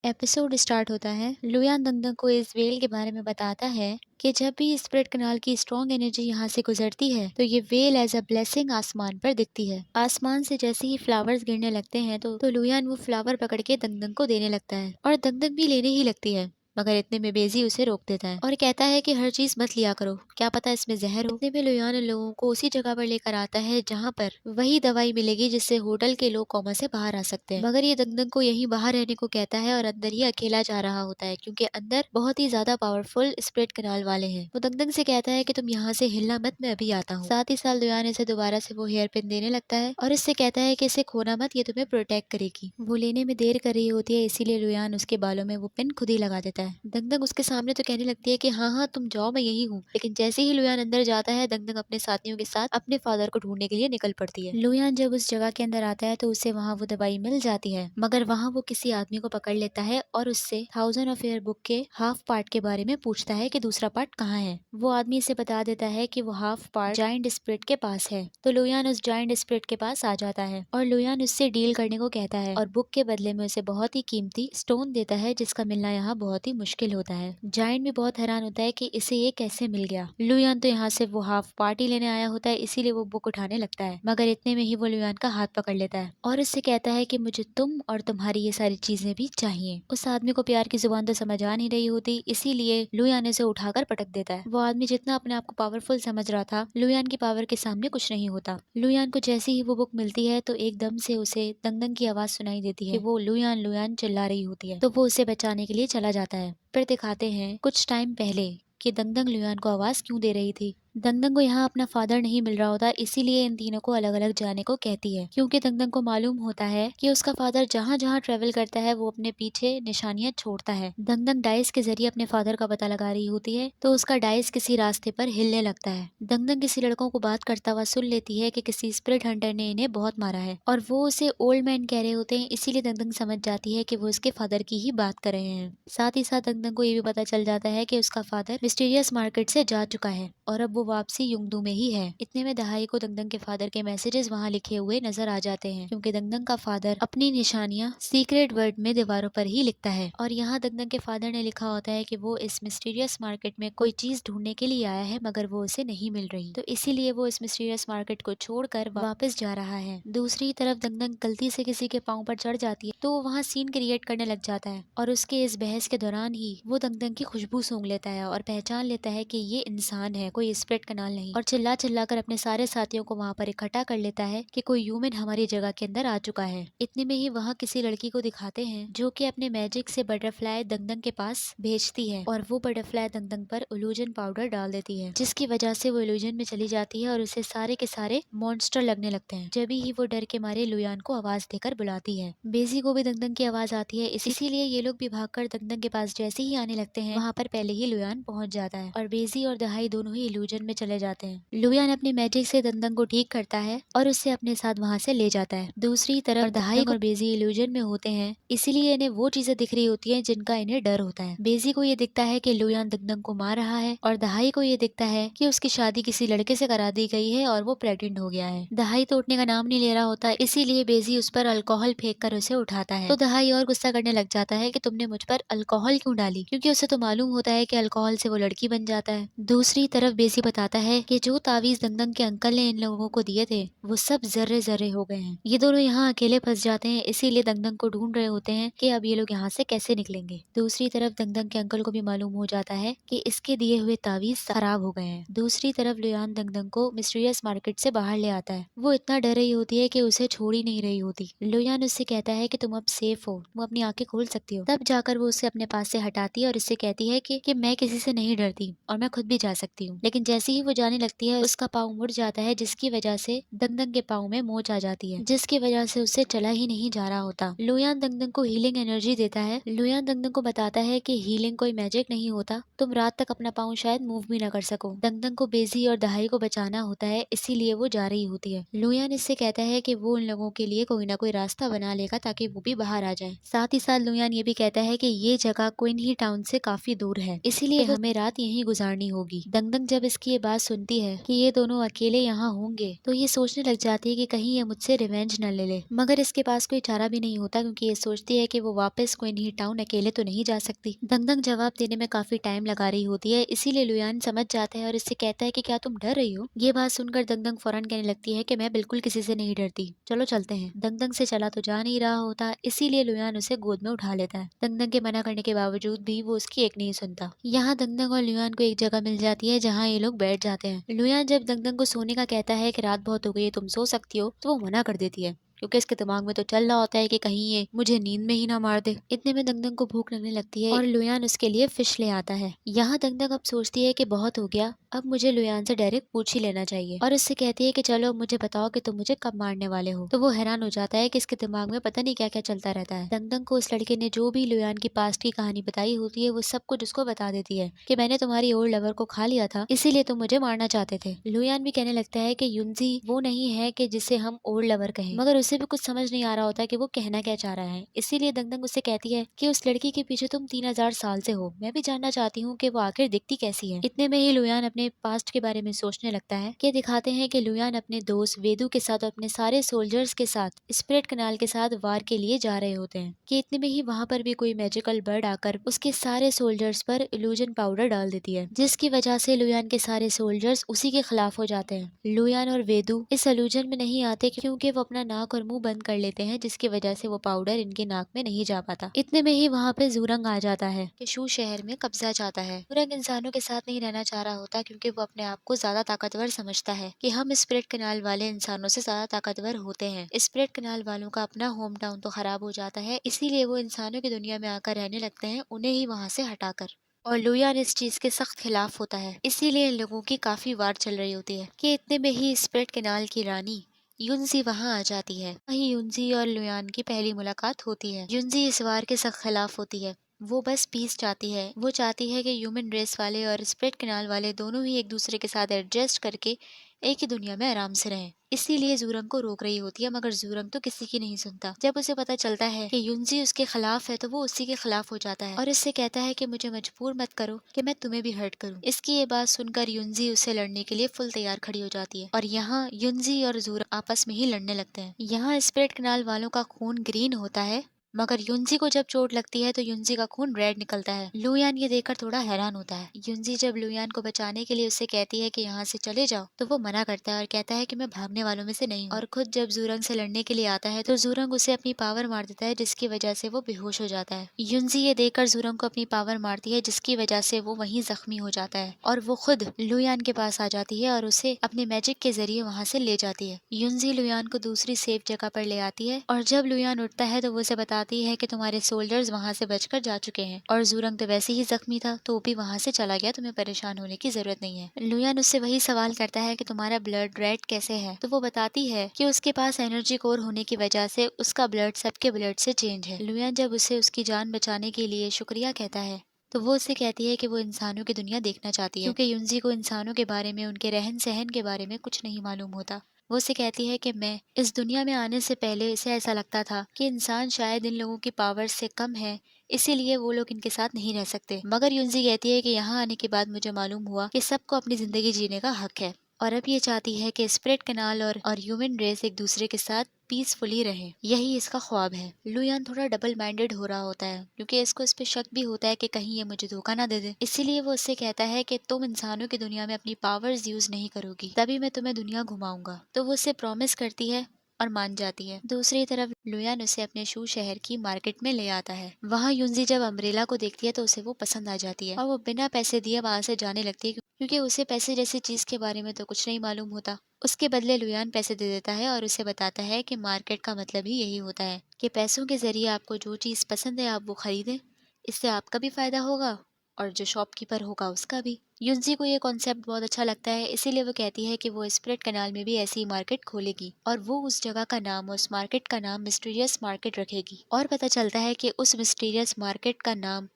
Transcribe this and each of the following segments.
Episode start होता है। लुयान दंगदंग को इस वेल के बारे में बताता है कि जब भी स्प्रेड कनाल की स्ट्रॉन्ग एनर्जी यहाँ से गुजरती है तो ये वेल एज अ ब्लेसिंग आसमान पर दिखती है। आसमान से जैसे ही फ्लावर्स गिरने लगते हैं तो लुयान वो फ्लावर पकड़ के दंगदंग को देने लगता है और दंगदंग भी लेने ही लगती है, मगर इतने में बेजी उसे रोक देता है और कहता है कि हर चीज मत लिया करो, क्या पता इसमें जहर हो। इतने में लुयान उन लोगों को उसी जगह पर लेकर आता है जहाँ पर वही दवाई मिलेगी जिससे होटल के लोग कोमा से बाहर आ सकते हैं। मगर ये दंगदंग को यहीं बाहर रहने को कहता है और अंदर ही अकेला जा रहा होता है क्योंकि अंदर बहुत ही ज्यादा पावरफुल स्प्रेड कनाल वाले हैं। वो दंगदंग से कहता है कि तुम यहाँ से हिलना मत, मैं अभी आता हूँ। साथ ही साथ लुयान इसे दोबारा से वो हेयर पिन देने लगता है और इससे कहता है कि इसे खोना मत, ये तुम्हें प्रोटेक्ट करेगी। वो लेने में देर कर रही होती है, इसीलिए लुयान उसके बालों में वो पिन खुद ही लगा देता है। दंगदंग उसके सामने तो कहने लगती है कि हाँ हाँ तुम जाओ, मैं यही हूँ। लेकिन जैसे ही लुयान अंदर जाता है दंगदंग अपने साथियों के साथ अपने फादर को ढूंढने के लिए निकल पड़ती है। लुयान जब उस जगह के अंदर आता है तो उसे वहाँ वो दवाई मिल जाती है, मगर वहाँ वो किसी आदमी को पकड़ लेता है और उससे थाउजेंड ऑफ ईयर बुक के हाफ पार्ट के बारे में पूछता है कि दूसरा पार्ट कहाँ है। वो आदमी इसे बता देता है कि वो हाफ पार्ट जाइंट स्पिरिट के पास है। तो लुयान उस जाइंट स्पिरिट के पास आ जाता है और लुयान उससे डील करने को कहता है और बुक के बदले में उसे बहुत ही कीमती स्टोन देता है जिसका मिलना यहाँ बहुत ही मुश्किल होता है। जाइंट भी बहुत हैरान होता है कि इसे ये कैसे मिल गया। लुयान तो यहाँ से वो हाफ पार्टी लेने आया होता है, इसीलिए वो बुक उठाने लगता है, मगर इतने में ही वो लुयान का हाथ पकड़ लेता है और उससे कहता है कि मुझे तुम और तुम्हारी ये सारी चीजें भी चाहिए। उस आदमी को प्यार की जुबान तो समझ आ नहीं रही होती, इसीलिए लुयान उसे उठाकर पटक देता है। वो आदमी जितना अपने आप को पावरफुल समझ रहा था, लुयान की पावर के सामने कुछ नहीं होता। लुयान को जैसे ही वो बुक मिलती है तो एकदम से उसे दंगदंग की आवाज सुनाई देती है कि वो लुयान लुयान चिल्ला रही होती है। तो वो उसे बचाने के लिए चला जाता है। फिर दिखाते हैं कुछ टाइम पहले कि दंगदंग लुयान को आवाज क्यों दे रही थी। दंगदंग को यहाँ अपना फादर नहीं मिल रहा होता, इसीलिए इन तीनों को अलग अलग जाने को कहती है क्योंकि दंगदंग को मालूम होता है कि उसका फादर जहाँ जहाँ ट्रेवल करता है वो अपने पीछे निशानियां छोड़ता है। दंगदंग डाइस के जरिए अपने फादर का पता लगा रही होती है तो उसका डाइस किसी रास्ते पर हिलने लगता है। दंगदंग किसी लड़कों को बात करता हुआ सुन लेती है कि किसी स्पिरिट हंटर ने इन्हें बहुत मारा है और वो उसे ओल्ड मैन कह रहे होते हैं, इसीलिए दंगदंग समझ जाती है कि वो उसके फादर की ही बात कर रहे हैं। साथ ही साथ दंगदंग को ये भी पता चल जाता है कि उसका फादर मिस्टीरियस मार्केट से जा चुका है और अब वो वापसी युंगदू में ही है। इतने में दहाई को दंगदंग के फादर के मैसेजेस वहाँ लिखे हुए नजर आ जाते हैं क्योंकि दंगदंग का फादर अपनी निशानियां सीक्रेट वर्ड में दीवारों पर ही लिखता है और यहाँ दंगदंग के फादर ने लिखा होता है कि वो इस मिस्टीरियस मार्केट में कोई चीज ढूंढने के लिए आया है मगर वो उसे नहीं मिल रही, तो इसीलिए वो इस मिस्टीरियस मार्केट को छोड़कर वापस जा रहा है। दूसरी तरफ दंगदंग गलती से किसी के पाँव पर चढ़ जाती है तो वो वहाँ सीन क्रिएट करने लग जाता है और उसके इस बहस के दौरान ही वो दंगदंग की खुशबू सूंघ लेता है और पहचान लेता है कि ये इंसान है, कोई स्प्रेड कनाल नहीं, और चिल्ला चिल्लाकर अपने सारे साथियों को वहाँ पर इकट्ठा कर लेता है कि कोई ह्यूमन हमारी जगह के अंदर आ चुका है। इतने में ही वहाँ किसी लड़की को दिखाते हैं जो कि अपने मैजिक से बटरफ्लाई दंगदंग के पास भेजती है और वो बटरफ्लाई दंगदंग पर इल्यूजन पाउडर डाल देती है जिसकी वजह से वो इल्यूजन में चली जाती है और उसे सारे के सारे मॉन्स्टर लगने लगते हैं। जब ही वो डर के मारे लुयान को आवाज देकर बुलाती है। बेजी को भी दंगदंग की आवाज आती है, इसीलिए ये लोग भी भागकर दंगदंग के पास जैसे ही आने लगते हैं वहाँ पर पहले ही लुयान पहुंच जाता है और बेजी और दहाई दोनों ही इल्यूजन में चले जाते हैं। लुयान अपने मैजिक से दंगदंग को ठीक करता है और उससे अपने साथ वहाँ से ले जाता है। दूसरी तरफ दहाई और बेजी इल्यूजन में होते हैं, इसीलिए इन्हें वो चीजें दिख रही होती हैं जिनका इन्हें डर होता है। बेजी को ये दिखता है कि लुयान दंगदंग को मार रहा है और दहाई को ये दिखता है कि उसकी शादी किसी लड़के से करा दी गई है और वो प्रेग्नेंट हो गया है। दहाई तो उठने का नाम नहीं ले रहा होता, इसीलिए बेजी उस पर अल्कोहल फेंक कर उसे उठाता है। तो दहाई और गुस्सा करने लग जाता है कि तुमने मुझ पर अल्कोहल क्यों डाली, क्योंकि उसे तो मालूम होता है कि अल्कोहल से वो लड़की बन जाता है। दूसरी तरफ बेजी बताता है कि जो तावीज दंगदंग के अंकल ने इन लोगों को दिए थे वो सब जर्रे जर्रे हो गए हैं। ये दोनों यहाँ अकेले फंस जाते हैं, इसीलिए दंगदंग को ढूंढ रहे होते हैं कि अब ये लोग यहाँ से कैसे निकलेंगे। दूसरी तरफ दंगदंग के अंकल को भी मालूम हो जाता है कि इसके दिए हुए तावीज खराब हो गए हैं। दूसरी तरफ लुयान दंगदंग को मिस्टीरियस मार्केट से बाहर ले आता है। वो इतना डर रही होती है कि उसे छोड़ ही नहीं रही होती। लुयान उससे कहता है कि तुम अब सेफ हो, तुम अपनी आंखें खोल सकती हो। तब जाकर वो उसे अपने पास से हटाती है और इससे कहती है कि मैं किसी से नहीं डरती और मैं खुद भी जा सकती हूँ। लेकिन जैसे ही वो जाने लगती है उसका पाँव मुड़ जाता है जिसकी वजह से दंगदंग के पाँव में मोच आ जाती है जिसकी वजह से उससे चला ही नहीं जा रहा होता। लुयान दंगदंग को हीलिंग एनर्जी देता है। लुयान दंगदंग को बताता है कि हीलिंग कोई मैजिक नहीं होता, तुम रात तक अपना पाँव शायद मूव भी ना कर सको। दंगदंग को बेजी और दहाई को बचाना होता है, इसीलिए वो जा रही होती है। लुयान इससे कहता है कि वो उन लोगों के लिए कोई ना कोई रास्ता बना लेगा ताकि वो भी बाहर आ जाए। साथ ही साथ लुयान ये भी कहता है कि ये जगह क्वीन ही टाउन से काफी दूर है, इसीलिए हमें रात यहीं गुजारनी होगी। दंगदंग जब इसकी ये बात सुनती है कि ये दोनों अकेले यहाँ होंगे तो ये सोचने लग जाती है कि कहीं ये मुझसे रिवेंज न ले ले, मगर इसके पास कोई चारा भी नहीं होता क्योंकि ये सोचती है कि वो वापस क्वीन ही टाउन अकेले तो नहीं जा सकती। दंगदंग जवाब देने में काफी टाइम लगा रही होती है, इसीलिए लुयान समझ जाता है और इससे कहता है कि क्या तुम डर रही हो। ये बात सुनकर दंगदंग फौरन कहने लगती है कि मैं बिल्कुल किसी से नहीं डरती, चलो चलते हैं। दंगदंग से चला तो जा नहीं रहा होता, इसीलिए लुयान उसे गोद में उठा लेता है। दंगदंग के मना करने के बावजूद भी वो उसकी एक नहीं सुनता। यहाँ दंगदंग और लुयान को एक जगह मिल जाती है जहाँ ये लोग बैठ जाते हैं। लुयान जब दंगदंग को सोने का कहता है कि रात बहुत हो गई है, तुम सो सकती हो, तो वो मना कर देती है क्योंकि इसके दिमाग में तो चल रहा होता है कि कहीं ये मुझे नींद में ही ना मार दे। इतने में दंगदंग को भूख लगने लगती है और लुयान उसके लिए फिश ले आता है। यहाँ दंगदंग अब सोचती है कि बहुत हो गया, अब मुझे लुयान से डायरेक्ट पूछ ही लेना चाहिए और उससे कहती है कि चलो अब मुझे बताओ कि तुम मुझे कब मारने वाले हो। तो वो हैरान हो जाता है कि इसके दिमाग में पता नहीं क्या क्या चलता रहता है। दंगदंग को उस लड़के ने जो भी लुयान की पास्ट की कहानी बताई होती है वो सब कुछ उसको बता देती है कि मैंने तुम्हारी ओल्ड लवर को खा लिया था, इसीलिए तुम मुझे मारना चाहते थे। लुयान भी कहने लगता है कि युनजी वो नहीं है कि जिसे हम ओल्ड लवर कहें, मगर उसे भी कुछ समझ नहीं आ रहा होता कि वो कहना क्या चाह रहा है। इसीलिए दंगदंग उससे कहती है कि उस लड़की के पीछे तुम 3000 साल से हो, मैं भी जानना चाहती हूँ कि वो आखिर दिखती कैसी है। इतने में ही लुयान अपने पास्ट के बारे में सोचने लगता है कि दिखाते हैं कि लुयान अपने दोस्त वेदू के साथ और अपने सारे सोल्जर्स के साथ स्प्रेड कनाल के साथ वार के लिए जा रहे होते हैं कि इतने में ही वहाँ पर भी कोई मैजिकल बर्ड आकर उसके सारे सोल्जर्स पर इल्यूजन पाउडर डाल देती है, जिसकी वजह से लुयान के सारे सोल्जर्स उसी के खिलाफ हो जाते हैं। लुयान और वेदू इस इल्यूजन में नहीं आते क्योंकि वो अपना नाक और मुंह बंद कर लेते हैं, जिसकी वजह से वो पाउडर इनके नाक में नहीं जा पाता। इतने में ही वहाँ पे जूरंग आ जाता है कि शू शहर में कब्जा चाहता है। जूरंग इंसानों के साथ नहीं रहना चाह रहा होता क्योंकि वो अपने आप को ज्यादा ताकतवर समझता है कि हम स्प्रेड कनाल वाले इंसानों से ज्यादा ताकतवर होते हैं। स्प्रेड कनाल वालों का अपना होम टाउन तो खराब हो जाता है, इसीलिए वो इंसानों की दुनिया में आकर रहने लगते हैं, उन्हें ही वहाँ से हटाकर। और लुयान इस चीज के सख्त खिलाफ होता है, इसीलिए इन लोगों की काफी वार चल रही होती है कि इतने में ही स्प्रेड कनाल की रानी युनजी वहाँ आ जाती है। वहीं युनजी और लुयान की पहली मुलाकात होती है। युनजी इस वार के सख्त खिलाफ होती है, वो बस पीस चाहती है। वो चाहती है कि ह्यूमन रेस वाले और स्प्रेड कनाल वाले दोनों ही एक दूसरे के साथ एडजस्ट करके एक ही दुनिया में आराम से रहें। इसीलिए जूरंग को रोक रही होती है, मगर जूरंग तो किसी की नहीं सुनता। जब उसे पता चलता है कि युनजी उसके खिलाफ है तो वो उसी के खिलाफ हो जाता है और इससे कहता है कि मुझे मजबूर मत करो कि मैं तुम्हें भी हर्ट करूं। इसकी ये बात सुनकर युनजी उससे लड़ने के लिए फुल तैयार खड़ी हो जाती है और यहाँ युनजी और जूरंग आपस में ही लड़ने लगते हैं। यहाँ स्प्रेड कनाल वालों का खून ग्रीन होता है, मगर युनजी को जब चोट लगती है तो युनजी का खून रेड निकलता है। लुयान ये देखकर थोड़ा हैरान होता है। युनजी जब लुयान को बचाने के लिए उससे कहती है कि यहाँ से चले जाओ तो वो मना करता है और कहता है कि मैं भागने वालों में से नहीं हूँ। और खुद जब जूरंग से लड़ने के लिए आता है तो जूरंग उसे अपनी पावर मार देता है, जिसकी वजह से वो बेहोश हो जाता है। युनजी ये देखकर जूरंग को अपनी पावर मारती है, जिसकी वजह से वो वहीं जख्मी हो जाता है और वो खुद लुयान के पास आ जाती है और उसे अपने मैजिक के जरिए वहाँ से ले जाती है। युनजी लुयान को दूसरी सेफ जगह पर ले आती है और जब लुयान उठता है तो वो उसे बताती है कि तुम्हारे सोल्जर्स वहाँ से बचकर जा चुके हैं और जूरंग तो वैसे ही जख्मी था तो वो भी वहाँ से चला गया, तुम्हें परेशान होने की जरूरत नहीं है। लुयान उससे वही सवाल करता है कि तुम्हारा ब्लड रेड कैसे है, तो वो बताती है कि उसके पास एनर्जी कोर होने की वजह से उसका ब्लड सबके ब्लड से चेंज है। लुयान जब उसे उसकी जान बचाने के लिए शुक्रिया कहता है तो वो उससे कहती है कि वो इंसानों की दुनिया देखना चाहती है क्योंकि युनजी को इंसानों के बारे में, उनके रहन सहन के बारे में कुछ नहीं मालूम होता। वो उसे कहती है कि मैं इस दुनिया में आने से पहले इसे ऐसा लगता था कि इंसान शायद इन लोगों की पावर से कम है, इसीलिए वो लोग इनके साथ नहीं रह सकते। मगर युनजी कहती है कि यहाँ आने के बाद मुझे मालूम हुआ कि सबको अपनी जिंदगी जीने का हक है और अब ये चाहती है कि स्प्रेड कनाल और ह्यूमन रेस एक दूसरे के साथ पीसफुली रहे, यही इसका ख्वाब है। लुयान थोड़ा डबल माइंडेड हो रहा होता है क्योंकि इसको इस पे शक भी होता है कि कहीं ये मुझे धोखा ना दे दे, इसीलिए वो उससे कहता है कि तुम इंसानों की दुनिया में अपनी पावर्स यूज नहीं करोगी तभी मैं तुम्हें दुनिया घुमाऊंगा। तो वो उससे प्रॉमिस करती है और मान जाती है। दूसरी तरफ लुयान उसे अपने शू शहर की मार्केट में ले आता है। वहाँ युनजी जब अम्ब्रेला को देखती है तो उसे वो पसंद आ जाती है और वो बिना पैसे दिए वहाँ से जाने लगती है क्योंकि उसे पैसे जैसी चीज के बारे में तो कुछ नहीं मालूम होता। उसके बदले लुयान पैसे दे देता है और उसे बताता है कि मार्केट का मतलब ही यही होता है कि पैसों के जरिए आपको जो चीज पसंद है आप वो खरीदें, इससे आपका भी फायदा होगा और जो शॉपकीपर होगा उसका भी। युनजी को ये कॉन्सेप्ट बहुत अच्छा लगता है, इसीलिए वो कहती है कि वो स्प्रेड कनाल में भी ऐसी मार्केट खोलेगी और वो उस जगह का नाम, उस मार्केट का नाम मिस्टीरियस मार्केट रखेगी। और पता चलता है कि उस मिस्टीरियस मार्केट का नाम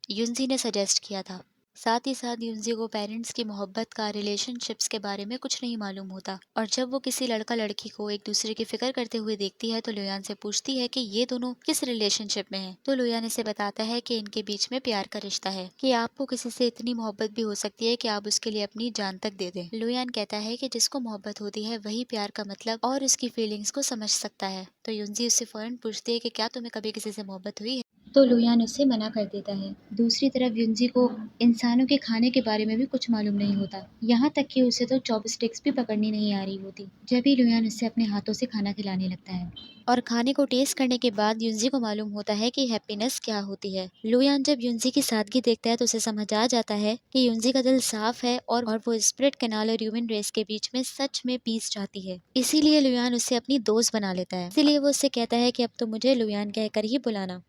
युनजी ने सजेस्ट किया था। साथ ही साथ युनजी को पेरेंट्स की मोहब्बत का, रिलेशनशिप्स के बारे में कुछ नहीं मालूम होता। और जब वो किसी लड़का लड़की को एक दूसरे की फिक्र करते हुए देखती है तो लुयान से पूछती है कि ये दोनों किस रिलेशनशिप में हैं। तो लुयान इसे बताता है कि इनके बीच में प्यार का रिश्ता है, कि आपको किसी से इतनी मोहब्बत भी हो सकती है कि आप उसके लिए अपनी जान तक दे दें। लुयान कहता है कि जिसको मोहब्बत होती है वही प्यार का मतलब और उसकी फीलिंग्स को समझ सकता है। तो युनजी उससे फौरन पूछती है कि क्या तुम्हें कभी किसी से मोहब्बत हुई है? तो लुयान उससे मना कर देता है। दूसरी तरफ युनजी को इंसानों के खाने के बारे में भी कुछ मालूम नहीं होता, यहाँ तक कि उसे तो चॉपस्टिक्स भी पकड़नी नहीं आ रही होती। जब ही लुयान उससे अपने हाथों से खाना खिलाने लगता है और खाने को टेस्ट करने के बाद युनजी को मालूम होता है कि हैप्पीनेस क्या होती है। लुयान जब युनजी की सादगी देखता है तो उसे समझ आ जाता है कि युनजी का दिल साफ है और वो स्प्रिट कैनाल और ह्यूमन रेस के बीच में सच में पीस चाहती है। इसीलिए लुयान उससे अपनी दोस्त बना लेता है। इसीलिए वो उससे कहता है कि अब तो मुझे लुयान कहकर ही बुलाना।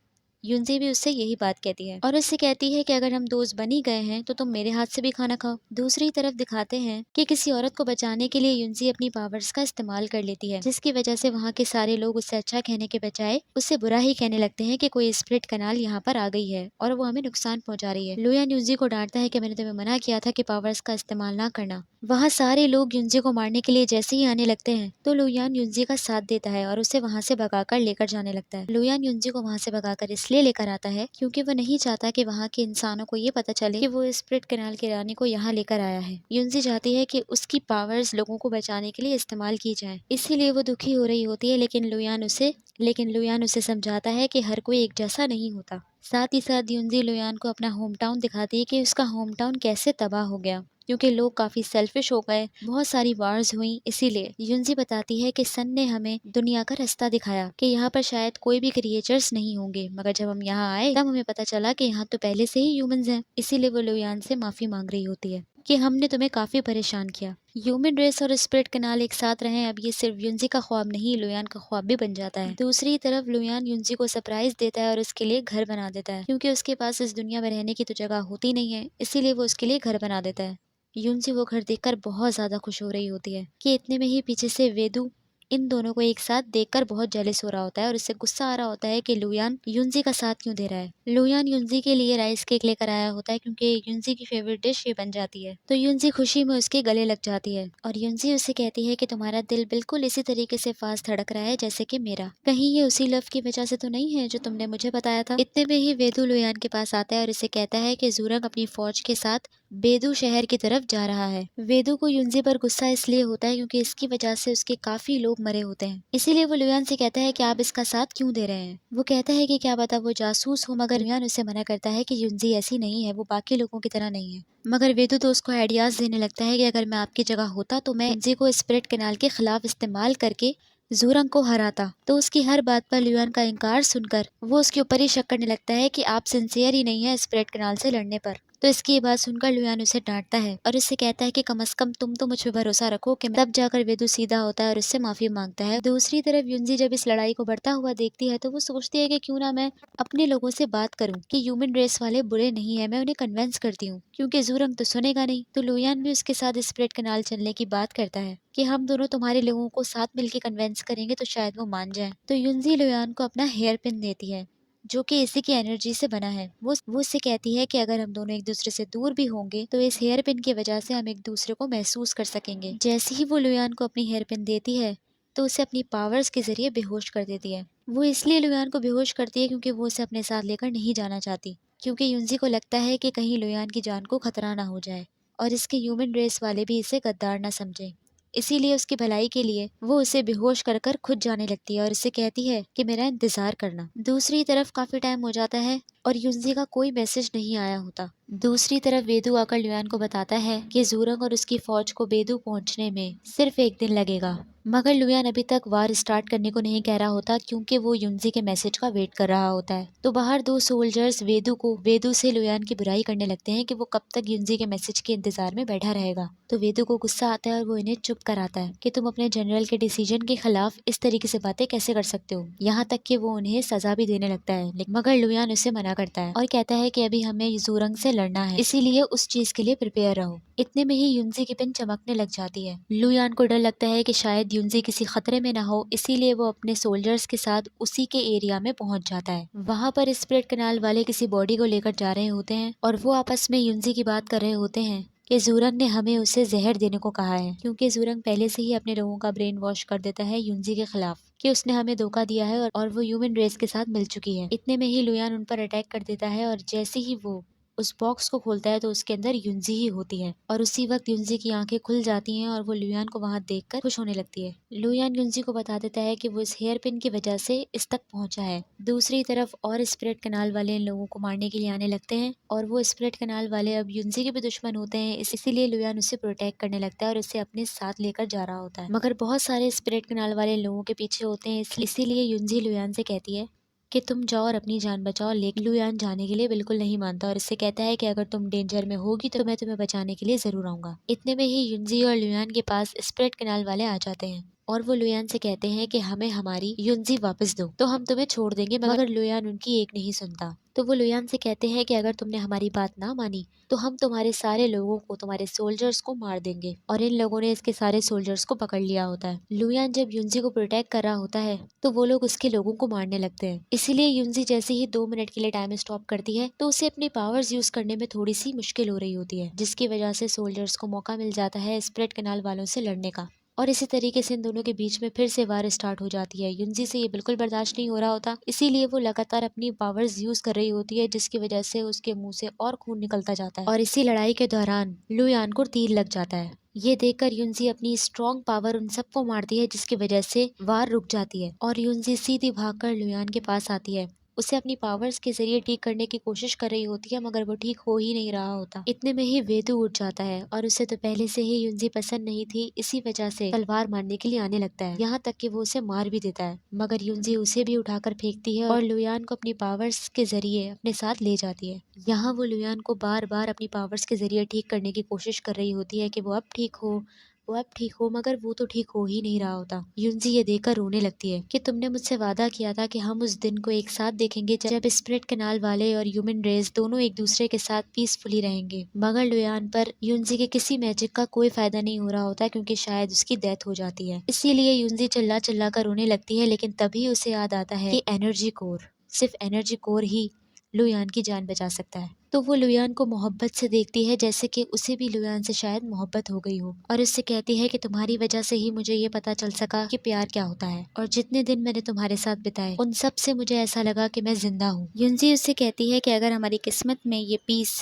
युनजी भी उससे यही बात कहती है और उससे कहती है कि अगर हम दोस्त बन ही गए हैं तो तुम मेरे हाथ से भी खाना खाओ। दूसरी तरफ दिखाते हैं कि किसी औरत को बचाने के लिए युनजी अपनी पावर्स का इस्तेमाल कर लेती है, जिसकी वजह से वहाँ के सारे लोग उससे अच्छा कहने के बजाय उससे बुरा ही कहने लगते हैं कि कोई स्प्लिट कनाल यहाँ पर आ गई है और वो हमें नुकसान पहुंचा रही है। लुयान युनजी को डांटता है कि मैंने तुम्हें मना किया था कि पावर्स का इस्तेमाल ना करना। वहाँ सारे लोग युनजी को मारने के लिए जैसे ही आने लगते हैं तो लुयान युनजी का साथ देता है और उसे वहाँ से भगाकर लेकर जाने लगता है। लुयान युनजी को वहाँ से भगाकर इसलिए लेकर आता है क्योंकि वो नहीं चाहता कि वहाँ के इंसानों को ये पता चले कि वो स्प्लिट कैनाल की रानी को यहाँ लेकर आया है। युनजी चाहती है कि उसकी पावर्स लोगों को बचाने के लिए इस्तेमाल की जाए, इसीलिए वो दुखी हो रही होती है। लेकिन लुयान उसे समझाता है कि हर कोई एक जैसा नहीं होता। साथ ही साथ युनजी लुयान को अपना होम टाउन दिखाती है कि उसका होम टाउन कैसे तबाह हो गया, क्योंकि लोग काफी सेल्फिश हो गए, बहुत सारी वार्स हुई। इसीलिए युनजी बताती है कि सन ने हमें दुनिया का रास्ता दिखाया कि यहाँ पर शायद कोई भी क्रिएचर्स नहीं होंगे, मगर जब हम यहाँ आए तब हमें पता चला कि यहाँ तो पहले से ही ह्यूमंस हैं। इसीलिए वो लुयान से माफी मांग रही होती है कि हमने तुम्हें काफी परेशान किया। ह्यूमन रेस और स्प्लिट कैनाल एक साथ रहें, अब ये सिर्फ युनजी का ख्वाब नहीं, लुयान का ख्वाब भी बन जाता है। दूसरी तरफ लुयान युनजी को सरप्राइज देता है और उसके लिए घर बना देता है, क्योंकि उसके पास इस दुनिया में रहने की तो जगह होती नहीं है, इसीलिए वो उसके लिए घर बना देता है। युनजी वो घर देखकर बहुत ज्यादा खुश हो रही होती है कि इतने में ही पीछे से वेदू इन दोनों को एक साथ देखकर बहुत जेलस हो रहा होता है और उससे गुस्सा आ रहा होता है कि लुयान युनजी का साथ क्यों दे रहा है। लुयान युनजी के लिए राइस केक लेकर आया होता है क्योंकि युनजी की फेवरेट डिश ये बन जाती है। तो युनजी खुशी में उसके गले लग जाती है और युनजी उसे कहती है कि तुम्हारा दिल बिल्कुल इसी तरीके से फास्ट धड़क रहा है जैसे कि मेरा। कहीं ये उसी लव की वजह से तो नहीं है जो तुमने मुझे बताया था। इतने में ही वेदू लुयान के पास आता है और इसे कहता है कि जूरंग अपनी फौज के साथ बेदू शहर की तरफ जा रहा है। वेदू को युनजी पर गुस्सा इसलिए होता है क्योंकि इसकी वजह से उसके काफी लोग मरे होते हैं, इसीलिए वो लुयान से कहता है कि आप इसका साथ क्यों दे रहे हैं। वो कहता है कि क्या पता वो जासूस हो, मगर लुयान उसे मना करता है कि युनजी ऐसी नहीं है, वो बाकी लोगों की तरह नहीं है। मगर वेदू तो उसको आइडियाज देने लगता है कि अगर मैं आपकी जगह होता तो मैं युनजी को स्प्लिट कैनाल के खिलाफ इस्तेमाल करके जूरंग को हराता। तो उसकी हर बात पर लुयान का इनकार सुनकर वो उसके ऊपर ही शक करने लगता है कि आप सिंसियर ही नहीं है स्प्लिट कैनाल से लड़ने पर। तो इसकी ये बात सुनकर लुयान उसे डांटता है और उससे कहता है कि कम से कम तुम तो मुझ पे भरोसा रखो कि तब जाकर वेदू सीधा होता है और उससे माफी मांगता है। दूसरी तरफ युनजी जब इस लड़ाई को बढ़ता हुआ देखती है तो वो सोचती है कि क्यों ना मैं अपने लोगों से बात करूं कि ह्यूमन रेस वाले बुरे नहीं है, मैं उन्हें कन्विंस करती हूँ, क्योंकि जूरंग तो सुनेगा नहीं। तो लुयान भी उसके साथ स्प्लिट कैनाल चलने की बात करता है कि हम दोनों तुम्हारे लोगों को साथ मिलकर कन्विंस करेंगे तो शायद वो मान जाए। तो युनजी लुयान को अपना हेयर पिन देती है जो कि इसी की एनर्जी से बना है। वो उससे कहती है कि अगर हम दोनों एक दूसरे से दूर भी होंगे तो इस हेयर पिन की वजह से हम एक दूसरे को महसूस कर सकेंगे। जैसे ही वो लुयान को अपनी हेयर पिन देती है तो उसे अपनी पावर्स के जरिए बेहोश कर देती है। वो इसलिए लुयान को बेहोश करती है क्योंकि वो उसे अपने साथ लेकर नहीं जाना चाहती, क्योंकि युनजी को लगता है कि कहीं लुयान की जान को खतरा ना हो जाए और इसके ह्यूमन रेस वाले भी इसे गद्दार ना समझें। इसीलिए उसकी भलाई के लिए वो उसे बेहोश कर कर खुद जाने लगती है और उसे कहती है कि मेरा इंतजार करना। दूसरी तरफ काफी टाइम हो जाता है और युनजी का कोई मैसेज नहीं आया होता। दूसरी तरफ वेदू आकर लुयान को बताता है कि जूरंग और उसकी फौज को बेदू पहुंचने में सिर्फ एक दिन लगेगा, मगर लुयान अभी तक वार स्टार्ट करने को नहीं कह रहा होता क्योंकि वो युनजी के मैसेज का वेट कर रहा होता है। तो बाहर दो सोल्जर्स वेदू से लुयान की बुराई करने लगते हैं कि वो कब तक युनजी के मैसेज के इंतजार में बैठा रहेगा। तो वेदू को गुस्सा आता है और वो इन्हें चुप कराता है कि तुम अपने जनरल के डिसीजन के खिलाफ इस तरीके से बातें कैसे कर सकते हो। यहाँ तक कि वो उन्हें सजा भी देने लगता है, मगर लुयान उसे मना मना करता है और कहता है कि अभी हमें ज़ूरंग से लड़ना है, इसीलिए उस चीज के लिए प्रिपेयर रहो। इतने में ही युनजी की पिन चमकने लग जाती है। लुयान को डर लगता है कि शायद युनजी किसी खतरे में ना हो, इसीलिए वो अपने सोल्जर्स के साथ उसी के एरिया में पहुंच जाता है। वहाँ पर स्प्रिट कनाल वाले किसी बॉडी को लेकर जा रहे होते हैं और वो आपस में युनजी की बात कर रहे होते हैं कि ज़ूरंग ने हमें उसे जहर देने को कहा है, क्योंकि ज़ूरंग पहले से ही अपने लोगों का ब्रेन वॉश कर देता है युनजी के खिलाफ कि उसने हमें धोखा दिया है और वो ह्यूमन रेस के साथ मिल चुकी है। इतने में ही लुयान उन पर अटैक कर देता है और जैसे ही वो उस बॉक्स को खोलता है तो उसके अंदर युनजी ही होती है और उसी वक्त युनजी की आंखें खुल जाती हैं और वो लुयान को वहां देखकर खुश होने लगती है। लुयान युनजी को बता देता है कि वो इस हेयर पिन की वजह से इस तक पहुंचा है। दूसरी तरफ और स्पिरिट कनाल वाले इन लोगों को मारने के लिए आने लगते हैं और वो स्पिरिट कनाल वाले अब युनजी के भी दुश्मन होते हैं, इसीलिए लुयान उसे प्रोटेक्ट करने लगता है और उसे अपने साथ लेकर जा रहा होता है। मगर बहुत सारे स्पिरिट कनाल वाले लोगों के पीछे होते हैं, इसीलिए युनजी लुयान से कहती है कि तुम जाओ और अपनी जान बचाओ, लेकिन लुयान जाने के लिए बिल्कुल नहीं मानता और इससे कहता है कि अगर तुम डेंजर में होगी तो मैं तुम्हें बचाने के लिए जरूर आऊंगा। इतने में ही युनजी और लुयान के पास स्प्रेड कनाल वाले आ जाते हैं और वो लुयान से कहते हैं कि हमें हमारी युनजी वापस दो तो हम तुम्हें छोड़ देंगे, मगर लुयान उनकी एक नहीं सुनता। तो वो लुयान से कहते हैं कि अगर तुमने हमारी बात ना मानी तो हम तुम्हारे सारे लोगों को, तुम्हारे सोल्जर्स को मार देंगे। और इन लोगों ने इसके सारे सोल्जर्स को पकड़ लिया होता है। लुयान जब युनजी को प्रोटेक्ट कर रहा होता है तो वो लोग उसके लोगों को मारने लगते हैं, इसीलिए युनजी जैसे ही 2 मिनट के लिए टाइम स्टॉप करती है तो उसे अपनी पावर्स यूज करने में थोड़ी सी मुश्किल हो रही होती है, जिसकी वजह से सोल्जर्स को मौका मिल जाता है स्प्रेड कनाल वालों से लड़ने का। और इसी तरीके से इन दोनों के बीच में फिर से वार स्टार्ट हो जाती है। युनजी से ये बिल्कुल बर्दाश्त नहीं हो रहा होता, इसीलिए वो लगातार अपनी पावर्स यूज कर रही होती है, जिसकी वजह से उसके मुंह से और खून निकलता जाता है और इसी लड़ाई के दौरान लुयान को तीर लग जाता है। ये देखकर युनजी अपनी स्ट्रॉन्ग पावर उन सबको मारती है, जिसकी वजह से वार रुक जाती है और युनजी सीधी भागकर लुयान के पास आती है। उसे अपनी पावर्स के जरिए ठीक करने की कोशिश कर रही होती है, मगर वो ठीक हो ही नहीं रहा होता। इतने में ही वेदू उठ जाता है और उसे तो पहले से ही युनजी पसंद नहीं थी, इसी वजह से तलवार मारने के लिए आने लगता है, यहाँ तक कि वो उसे मार भी देता है। मगर युनजी उसे भी उठाकर फेंकती है और लुयान को अपनी पावर्स के जरिए अपने साथ ले जाती है। यहाँ वो लुयान को बार बार अपनी पावर्स के जरिए ठीक करने की कोशिश कर रही होती है कि वो अब ठीक हो, वो अब ठीक हो, मगर वो तो ठीक हो ही नहीं रहा होता। युनजी ये देखकर रोने लगती है कि तुमने मुझसे वादा किया था कि हम उस दिन को एक साथ देखेंगे जब स्प्रिट कनाल वाले और ह्यूमन रेस दोनों एक दूसरे के साथ पीसफुली रहेंगे। मगर लुयान पर युनजी के किसी मैजिक का कोई फायदा नहीं हो रहा होता, क्योंकि शायद उसकी डेथ हो जाती है। इसीलिए युनजी चिल्ला चिल्ला कर रोने लगती है, लेकिन तभी उसे याद आता है कि एनर्जी कोर, सिर्फ एनर्जी कोर ही लुयान की जान बचा सकता है। तो वो लुयान को मोहब्बत से देखती है, जैसे कि उसे भी लुयान से शायद मोहब्बत हो गई हो, और उससे कहती है कि तुम्हारी वजह से ही मुझे ये पता चल सका कि प्यार क्या होता है, और जितने दिन मैंने तुम्हारे साथ बिताए उन सब से मुझे ऐसा लगा कि मैं जिंदा हूँ। युनजी उससे कहती है कि अगर हमारी किस्मत में ये पीस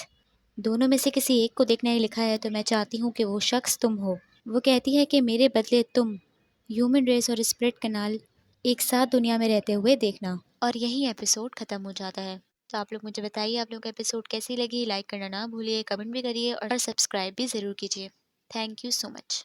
दोनों में से किसी एक को देखना ही लिखा है तो मैं चाहती हूँ कि वो शख्स तुम हो। वो कहती है कि मेरे बदले तुम ह्यूमन रेस और स्प्रिट कनाल एक साथ दुनिया में रहते हुए देखना। और यही एपिसोड खत्म हो जाता है। तो आप लोग मुझे बताइए आप लोगों को एपिसोड कैसी लगी। लाइक करना ना भूलिए, कमेंट भी करिए और सब्सक्राइब भी ज़रूर कीजिए। Thank you so much.